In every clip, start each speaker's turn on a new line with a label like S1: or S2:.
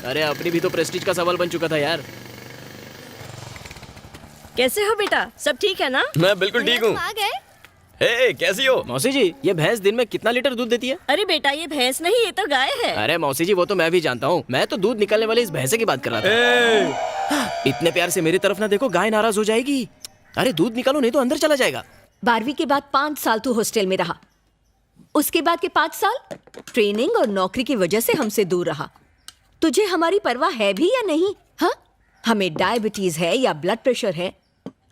S1: अरे अपनी भी तो प्रेस्टीज का सवाल बन चुका था यार।
S2: कैसे हो बेटा, सब ठीक है ना?
S1: मैं बिल्कुल ठीक हूँ।
S3: आ गए?
S1: हे, कैसी हो मौसी जी? ये भैंस दिन में कितना लीटर दूध देती है?
S2: अरे बेटा, ये भैंस नहीं, ये तो गाय है।
S1: अरे मौसी जी, वो तो मैं भी जानता हूँ। मैं तो दूध निकालने वाले इस भैंसे की बात कर रहा था। इतने प्यार से मेरी तरफ ना देखो, गाय नाराज हो जाएगी। अरे दूध निकालो, नहीं तो अंदर चला जाएगा।
S4: 12वीं के बाद 5 साल तू हॉस्टल में रहा, उसके बाद के 5 साल ट्रेनिंग और नौकरी की वजह से हमसे दूर रहा। तुझे हमारी परवाह है भी या नहीं? हाँ, हमें डायबिटीज है या ब्लड प्रेशर है,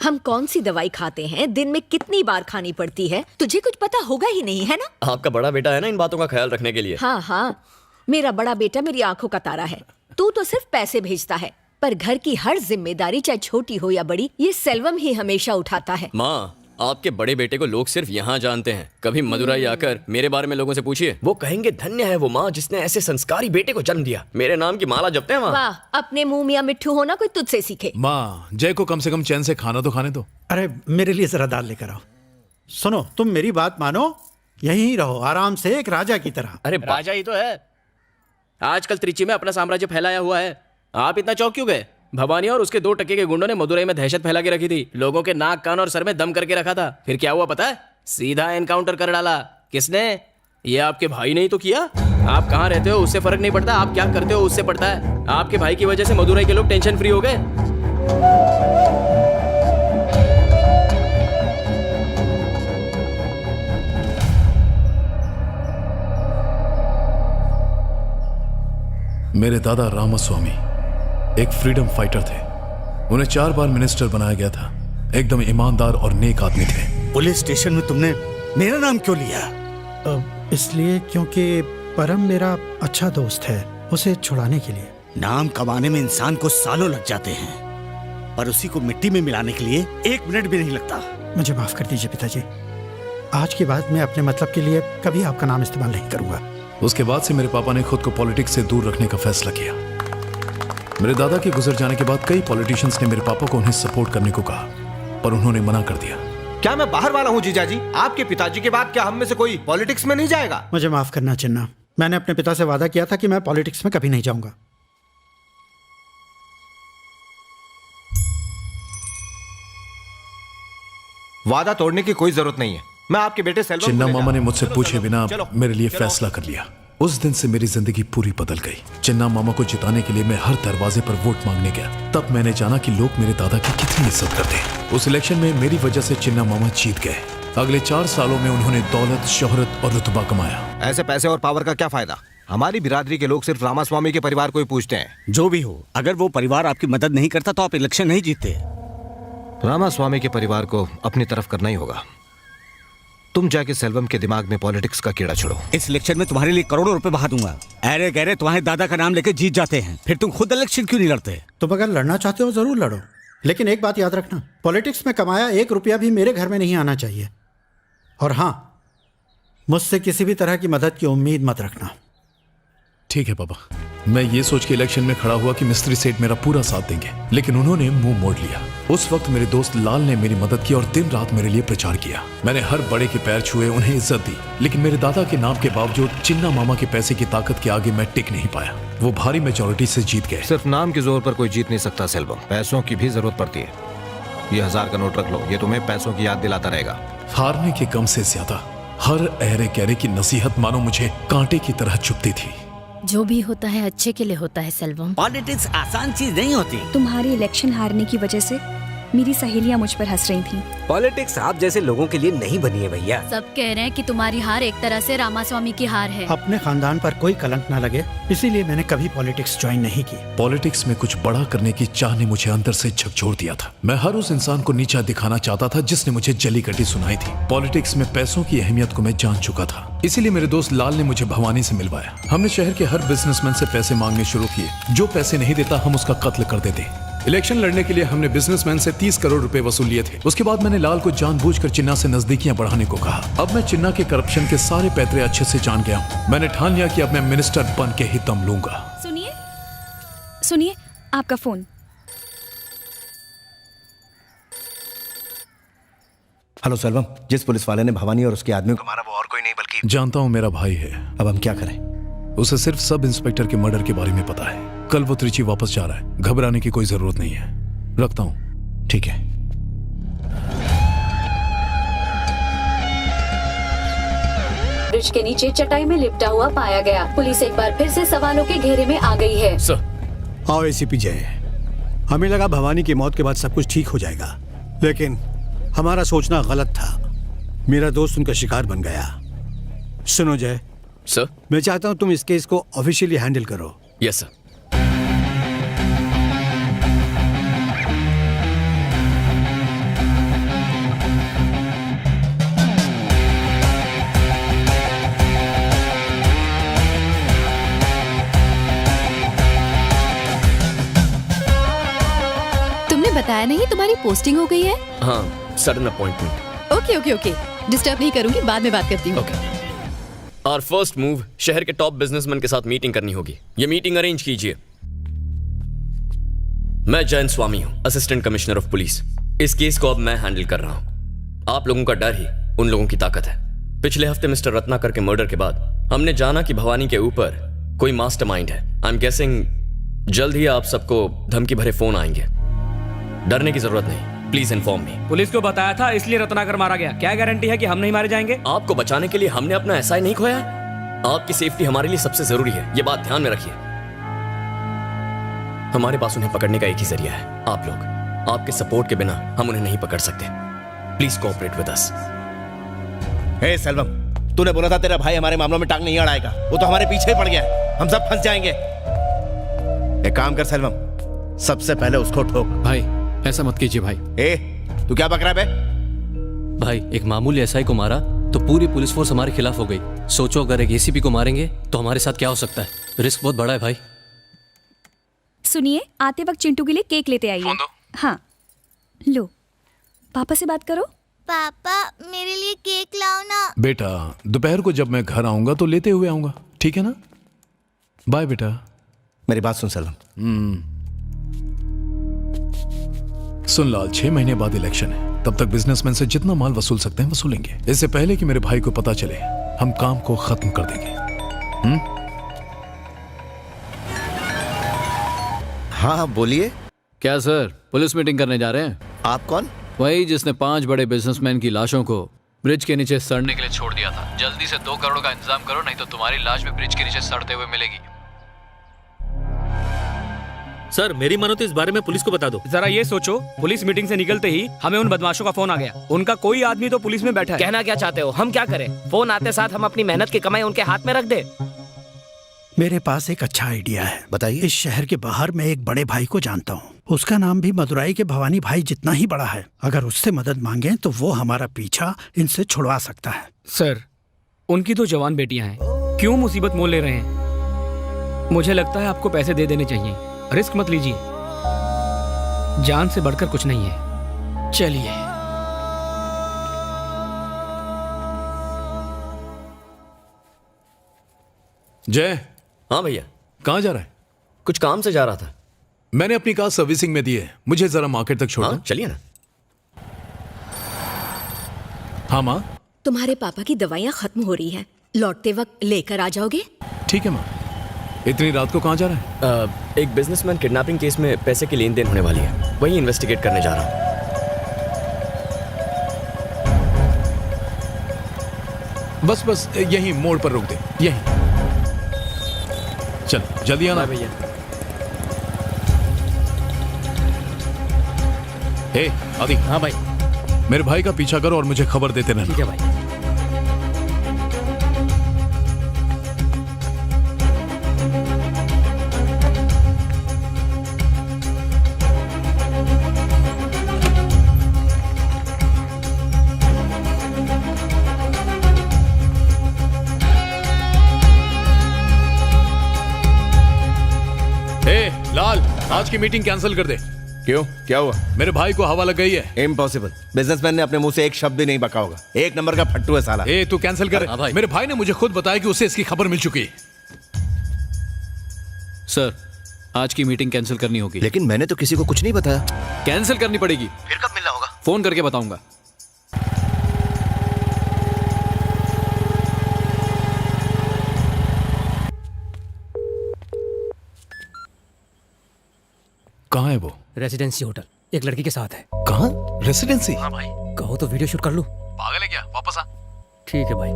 S4: हम कौन सी दवाई खाते हैं, दिन में कितनी बार खानी पड़ती है, तुझे कुछ पता होगा ही नहीं, है ना?
S1: आपका बड़ा बेटा है ना इन बातों का ख्याल रखने के लिए।
S4: हाँ हाँ, मेरा बड़ा बेटा मेरी आंखों का तारा है। तू तो सिर्फ पैसे भेजता है, पर घर की हर जिम्मेदारी चाहे छोटी हो या बड़ी, ये सेल्वम ही हमेशा उठाता है।
S1: माँ, आपके बड़े बेटे को लोग सिर्फ यहाँ जानते हैं। कभी मदुराई आकर मेरे बारे में लोगों से पूछिए, वो कहेंगे धन्य है वो माँ जिसने ऐसे संस्कारी बेटे को जन्म दिया। मेरे नाम की माला जपते हैं वहाँ।
S4: वाह, अपने मुंह मियाँ मिट्ठू होना कोई तुझसे सीखे।
S5: माँ, जय को कम से कम चैन से खाना तो खाने दो।
S6: अरे मेरे लिए जरा दाल लेकर आओ। सुनो, तुम मेरी बात मानो, यहीं रहो आराम से एक राजा की तरह।
S1: अरे राजा ही तो है। आजकल त्रिची में अपना साम्राज्य फैलाया हुआ है। आप इतना चौंक क्यों गए? भवानी और उसके 2 टके के गुंडों ने मदुरई में दहशत फैला के रखी थी। लोगों के नाक, कान और सर में दम करके रखा था। फिर क्या हुआ पता है? सीधा एनकाउंटर कर डाला। किसने? ये आपके भाई ने ही तो किया। आप कहाँ रहते हो उससे फर्क नहीं पड़ता, आप क्या करते हो उससे पड़ता है। आपके भाई की वजह से मदुरई के लोग टेंशन फ्री हो गए।
S5: मेरे दादा रामास्वामी एक फ्रीडम फाइटर थे। उन्हें 4 बार मिनिस्टर बनाया गया था। एकदम ईमानदार और नेक आदमी थे।
S7: पुलिस स्टेशन में तुमने मेरा नाम क्यों लिया?
S6: इसलिए क्योंकि परम मेरा अच्छा दोस्त है, उसे छुड़ाने के लिए।
S7: नाम कमाने में इंसान को सालों लग जाते हैं, पर उसी को मिट्टी में मिलाने के लिए 1 मिनट भी नहीं लगता।
S6: मुझे माफ कर दीजिए पिताजी, आज के बाद मैं अपने मतलब के लिए कभी आपका नाम इस्तेमाल नहीं करूंगा।
S5: उसके बाद से मेरे पापा ने खुद को पॉलिटिक्स से दूर रखने का फैसला किया। मेरे दादा के गुजर जाने के बाद कई पॉलिटिशियंस ने मेरे पापा को उन्हें सपोर्ट करने को कहा, पर उन्होंने मना कर दिया।
S8: क्या मैं बाहर वाला हूँ जीजाजी? आपके पिताजी के बाद क्या हम में से कोई पॉलिटिक्स में नहीं जाएगा?
S6: मुझे माफ करना चिन्ना, मैंने अपने पिता से वादा किया था कि मैं पॉलिटिक्स में कभी नहीं जाऊंगा।
S8: वादा तोड़ने की कोई जरूरत नहीं है। मैं आपके बेटे सेल्वम
S5: चिन्ना
S8: को ले
S5: मामा ने
S8: जा-
S5: मुझसे
S8: चलो,
S5: पूछे
S8: चलो,
S5: बिना
S8: चलो,
S5: मेरे लिए
S8: चलो।
S5: फैसला कर लिया। उस दिन से मेरी जिंदगी पूरी बदल गई। चिन्ना मामा को जिताने के लिए मैं हर दरवाजे पर वोट मांगने गया। तब मैंने जाना कि लोग मेरे दादा की कितनी इज्जत करते हैं। उस इलेक्शन में मेरी वजह से चिन्ना मामा जीत गए। अगले 4 सालों में उन्होंने दौलत, शोहरत और रुतबा कमाया।
S8: ऐसे पैसे और पावर का क्या फायदा? हमारी बिरादरी के लोग सिर्फ रामास्वामी के परिवार को ही पूछते हैं।
S7: जो भी हो, अगर वो परिवार आपकी मदद नहीं करता तो आप इलेक्शन नहीं जीतते।
S8: रामास्वामी के परिवार को अपनी तरफ करना ही होगा। तुम जाके सेल्वम के दिमाग में पॉलिटिक्स का कीड़ा छोड़ो।
S7: इस इलेक्शन में तुम्हारे लिए करोड़ों रुपए बहा दूंगा। अरे गहरे तुम्हारे दादा का नाम लेके जीत जाते हैं, फिर तुम खुद इलेक्शन क्यों नहीं लड़ते?
S6: तुम अगर लड़ना चाहते हो जरूर लड़ो, लेकिन एक बात याद रखना, पॉलिटिक्स में कमाया 1 रुपया भी मेरे घर में नहीं आना चाहिए। और हाँ, मुझसे किसी भी तरह की मदद की उम्मीद मत रखना।
S5: ठीक है पापा। मैं ये सोच के इलेक्शन में खड़ा हुआ कि मिस्त्री सेठ मेरा पूरा साथ देंगे, लेकिन उन्होंने मुंह मोड़ लिया। उस वक्त मेरे दोस्त लाल ने मेरी मदद की और दिन रात मेरे लिए प्रचार किया। मैंने हर बड़े के पैर छुए, उन्हें इज्जत दी, लेकिन मेरे दादा के नाम के बावजूद चिन्ना मामा के पैसे की ताकत के आगे मैं टिक नहीं पाया। वो भारी मेजोरिटी से जीत गए।
S8: सिर्फ नाम के जोर पर कोई जीत नहीं सकता सेल्वम, पैसों की भी जरूरत पड़ती है। ये 1000 का नोट रख लो, ये तुम्हें पैसों की याद दिलाता रहेगा।
S5: हारने के गम से ज्यादा हर अहरे गहरे की नसीहत मानो मुझे कांटे की तरह चुभती थी।
S3: जो भी होता है अच्छे के लिए होता है सेल्वम।
S7: पॉलिटिक्स आसान चीज नहीं होती।
S9: तुम्हारी इलेक्शन हारने की वजह से मेरी सहेलियां मुझ पर हंस रही थीं।
S10: पॉलिटिक्स आप जैसे लोगों के लिए नहीं बनी है भैया।
S3: सब कह रहे हैं कि तुम्हारी हार एक तरह से रामास्वामी की हार है।
S6: अपने खानदान पर कोई कलंक ना लगे, इसीलिए मैंने कभी पॉलिटिक्स ज्वाइन नहीं की।
S5: पॉलिटिक्स में कुछ बड़ा करने की चाह ने मुझे अंदर से झकझोर दिया था। मैं हर उस इंसान को नीचा दिखाना चाहता था जिसने मुझे जली कटी सुनाई थी। पॉलिटिक्स में पैसों की अहमियत को मैं जान चुका था, इसीलिए मेरे दोस्त लाल ने मुझे भवानी से मिलवाया। हमने शहर के हर बिजनेसमैन से पैसे मांगने शुरू किए। जो पैसे नहीं देता हम उसका कत्ल कर देते। इलेक्शन लड़ने के लिए हमने बिजनेसमैन से 30 करोड़ रुपए वसूल लिए थे। उसके बाद मैंने लाल को जानबूझकर चिन्ना से नजदीकियां बढ़ाने को कहा। अब मैं चिन्ना के करप्शन के सारे पैतरे अच्छे से जान गया हूं। मैंने ठान लिया कि अब मैं मिनिस्टर बन के ही दम लूंगा।
S9: सुनिए सुनिए, आपका फोन।
S10: हेलो सेल्वम, जिस पुलिस वाले ने भवानी और उसके आदमियों को मारा वो और कोई नहीं बल्कि
S5: जानता हूं मेरा भाई है।
S10: अब हम क्या करें?
S5: उसे सिर्फ सब इंस्पेक्टर के मर्डर के बारे में पता है। कल वो त्रिची वापस जा रहा है, घबराने की कोई जरूरत नहीं है। रखता हूं।
S10: ठीक है।
S3: ब्रिज के नीचे चटाई में लिपटा हुआ पाया गया। पुलिस एक बार फिर से सवालों के घेरे में आ गई है।
S1: सर।
S6: आओ एसीपी जय, हमें लगा भवानी की मौत के बाद सब कुछ ठीक हो जाएगा, लेकिन हमारा सोचना गलत था। मेरा दोस्त उनका शिकार बन गया। सुनो जय,
S1: सर।
S6: मैं चाहता हूं तुम इस केस को ऑफिशियली हैंडल करो।
S1: Yes sir.
S3: तुमने बताया नहीं तुम्हारी पोस्टिंग हो गई है?
S1: हाँ, sudden appointment.
S3: Okay okay okay, disturb नहीं करूंगी, बाद में बात करती हूँ।
S1: ओके। और फर्स्ट मूव, शहर के टॉप बिजनेसमैन के साथ मीटिंग करनी होगी। ये मीटिंग अरेंज कीजिए। मैं जयंत स्वामी हूं, असिस्टेंट कमिश्नर ऑफ पुलिस। इस केस को अब मैं हैंडल कर रहा हूं। आप लोगों का डर ही उन लोगों की ताकत है। पिछले हफ्ते मिस्टर रत्नाकर के मर्डर के बाद हमने जाना कि भवानी के ऊपर कोई मास्टरमाइंड है। आई एम गेसिंग जल्द ही आप सबको धमकी भरे फोन आएंगे। डरने की जरूरत नहीं, प्लीज इन्फॉर्म मी।
S11: पुलिस को बताया था, इसलिए रत्नाकर मारा गया। क्या गारंटी है कि हम नहीं मारे जाएंगे?
S1: आपको बचाने के लिए हमने अपना एसआई नहीं खोया। आपकी सेफ्टी हमारे लिए सबसे जरूरी है, ये बात ध्यान में रखिए। हमारे पास उन्हें पकड़ने का एक ही जरिया है, आप लोग। आपके सपोर्ट के बिना हम उन्हें नहीं पकड़ सकते। Please cooperate with us.
S10: Hey Selvam, तूने बोला था तेरा भाई हमारे मामलों में टांग नहीं अड़ाएगा। वो तो हमारे पीछे ही पड़ गया है, हम सब फंस जाएंगे। एक काम कर सेल्वम, सबसे पहले उसको ठोक।
S12: भाई ऐसा मत कीजिए भाई।
S10: ए, तू क्या बक रहा है बे?
S12: भाई एक मामूली एसआई को मारा तो पूरी पुलिस फोर्स हमारे खिलाफ हो गई। सोचो अगर एक एसीपी को मारेंगे तो हमारे साथ क्या हो सकता है। रिस्क बहुत बड़ा है भाई।
S9: सुनिए, आते वक्त चिंटू के लिए केक लेते आइए। हाँ लो, पापा से बात करो।
S13: पापा मेरे लिए केक लाओ ना।
S5: बेटा, दोपहर को जब मैं घर आऊंगा तो लेते हुए आऊंगा, ठीक है ना? बाय बेटा।
S10: मेरी बात सुन सेल्वम।
S5: सुन लाल, 6 महीने बाद इलेक्शन है, तब तक बिजनेसमैन से जितना माल वसूल सकते हैं वसूलेंगे। इससे पहले कि मेरे भाई को पता चले, हम काम को खत्म कर देंगे।
S10: हाँ बोलिए।
S12: क्या सर, पुलिस मीटिंग करने जा रहे हैं?
S10: आप कौन?
S12: वही जिसने 5 बड़े बिजनेसमैन की लाशों को ब्रिज के नीचे सड़ने के लिए छोड़ दिया था। जल्दी से 2 करोड़ का इंतजाम करो, नहीं तो तुम्हारी लाश भी ब्रिज के नीचे सड़ते हुए मिलेगी।
S11: सर मेरी मानो तो इस बारे में पुलिस को बता दो। जरा ये सोचो, पुलिस मीटिंग से निकलते ही हमें उन बदमाशों का फोन आ गया। उनका कोई आदमी तो पुलिस में बैठा है।
S1: कहना क्या चाहते हो, हम क्या करें? फोन आते साथ हम अपनी मेहनत की कमाई उनके हाथ में रख दे।
S6: मेरे पास एक अच्छा आइडिया है।
S10: बताइए।
S6: इस शहर के बाहर मैं एक बड़े भाई को जानता हूँ। उसका नाम भी मदुराई के भवानी भाई जितना ही बड़ा है। अगर उससे मदद मांगे तो वो हमारा पीछा इनसे छुड़वा सकता है।
S11: सर उनकी तो जवान बेटियां हैं, क्यों मुसीबत मोल ले रहे हैं? मुझे लगता है आपको पैसे दे देने चाहिए। रिस्क मत लीजिए, जान से बढ़कर कुछ नहीं है। चलिए।
S5: जय।
S1: हाँ भैया।
S5: कहाँ जा रहा है?
S1: कुछ काम से जा रहा था।
S5: मैंने अपनी कार सर्विसिंग में दी है, मुझे जरा मार्केट तक छोड़ना।
S1: हाँ, चलिए ना।
S5: हाँ माँ।
S4: तुम्हारे पापा की दवाइयाँ खत्म हो रही हैं, लौटते वक्त लेकर आ जाओगे?
S5: ठीक है माँ। इतनी रात को कहाँ जा रहा है?
S1: एक बिजनेसमैन किडनैपिंग केस में पैसे की लेन देन होने वाली है, वही इन्वेस्टिगेट करने जा रहा हूँ।
S5: बस यहीं मोड़ पर रोक दे, यहीं। चल जल्दी आना
S1: भैया।
S5: ए आदि।
S11: हाँ भाई।
S5: मेरे भाई का पीछा करो और मुझे खबर देते रहना।
S11: ठीक है भाई।
S5: लाल, आज की मीटिंग कैंसिल कर दे।
S10: क्यों, क्या हुआ?
S5: मेरे भाई को हवा लग गई है।
S10: इम्पॉसिबल। बिजनेसमैन ने अपने मुंह से एक शब्द भी नहीं बका होगा। एक नंबर का फट्टू है साला।
S5: ए तू कैंसिल कर।
S12: हाँ भाई।
S5: मेरे भाई ने मुझे खुद बताया कि उसे इसकी खबर मिल चुकी है।
S12: सर आज की मीटिंग कैंसिल करनी होगी।
S10: लेकिन मैंने तो किसी को कुछ नहीं बताया।
S12: कैंसिल करनी पड़ेगी।
S10: फिर कब मिलना होगा?
S12: फोन करके बताऊंगा।
S5: कहाँ है वो?
S11: रेसिडेंसी होटल एक लड़की के साथ है।
S5: कहाँ? रेसिडेंसी?
S12: हाँ भाई,
S11: कहो तो वीडियो शूट कर लूं।
S12: पागल है क्या? वापस आ।
S11: ठीक है भाई।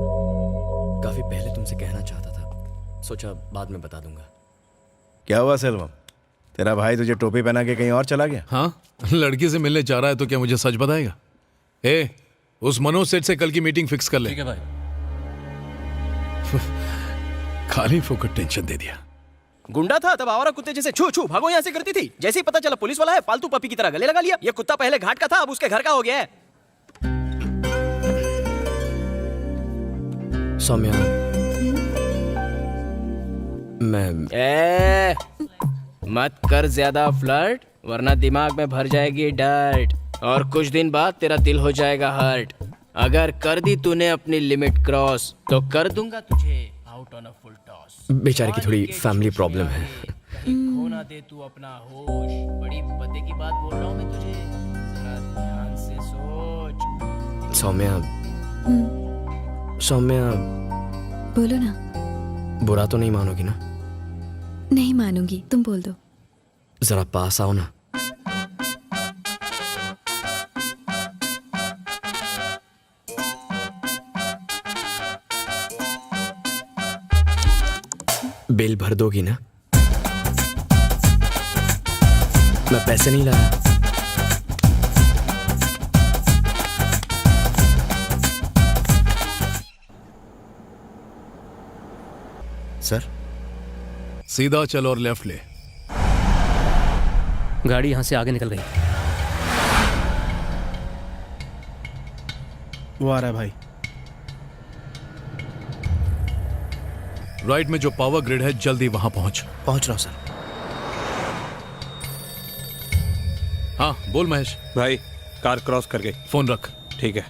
S1: काफी पहले तुमसे कहना चाहता था, सोचा बाद में बता दूंगा।
S10: क्या हुआ सेल्वम, तेरा भाई तुझे टोपी पहना के कहीं और चला गया?
S5: हाँ, लड़की से मिलने जा रहा है तो क्या मुझे सच बताएगा? ए, उस मनोज सेठ से कल की मीटिंग फिक्स कर ले।
S12: ठीक है भाई।
S5: खाली फोकट टेंशन दे दिया।
S1: गुंडा था तब आवारा कुत्ते जैसे छू छू भागो यहाँ से करती थी। जैसे ही पता चला पुलिस वाला है, पालतू पपी की तरह गले लगा लिया। ये कुत्ता पहले घाट का था, अब उसके घर का हो गया है। सौम्या, मैं मत कर ज्यादा फ्लर्ट, वरना दिमाग में भर जाएगी डर्ट और कुछ दिन बाद तेरा दिल हो जाएगा हर्ट। अगर कर दी तूने अपनी लिमिट क्रॉस तो कर दूंगा तुझे out on a full toss. बेचारे की थोड़ी फैमिली प्रॉब्लम है। खोना दे तू अपना होश, बड़ी पते की बात बोल रहा हूँ मैं तुझे, जरा ध्यान से सोच। सौम्या, सौम्या
S9: बोलो ना।
S1: बुरा तो नहीं मानोगी ना?
S9: नहीं मानूंगी, तुम बोल दो।
S1: जरा पास आओ ना। बिल भर दोगी ना? मैं पैसे नहीं लाया।
S10: सर,
S5: सीधा चल और लेफ्ट ले।
S11: गाड़ी यहाँ से आगे निकल गई।
S10: वो आ रहा है भाई।
S5: राइट में जो पावर ग्रिड है, जल्दी वहां पहुंच
S10: रहा हूं सर।
S5: हाँ बोल महेश।
S8: भाई कार क्रॉस कर गई।
S5: फोन रख।
S8: ठीक है।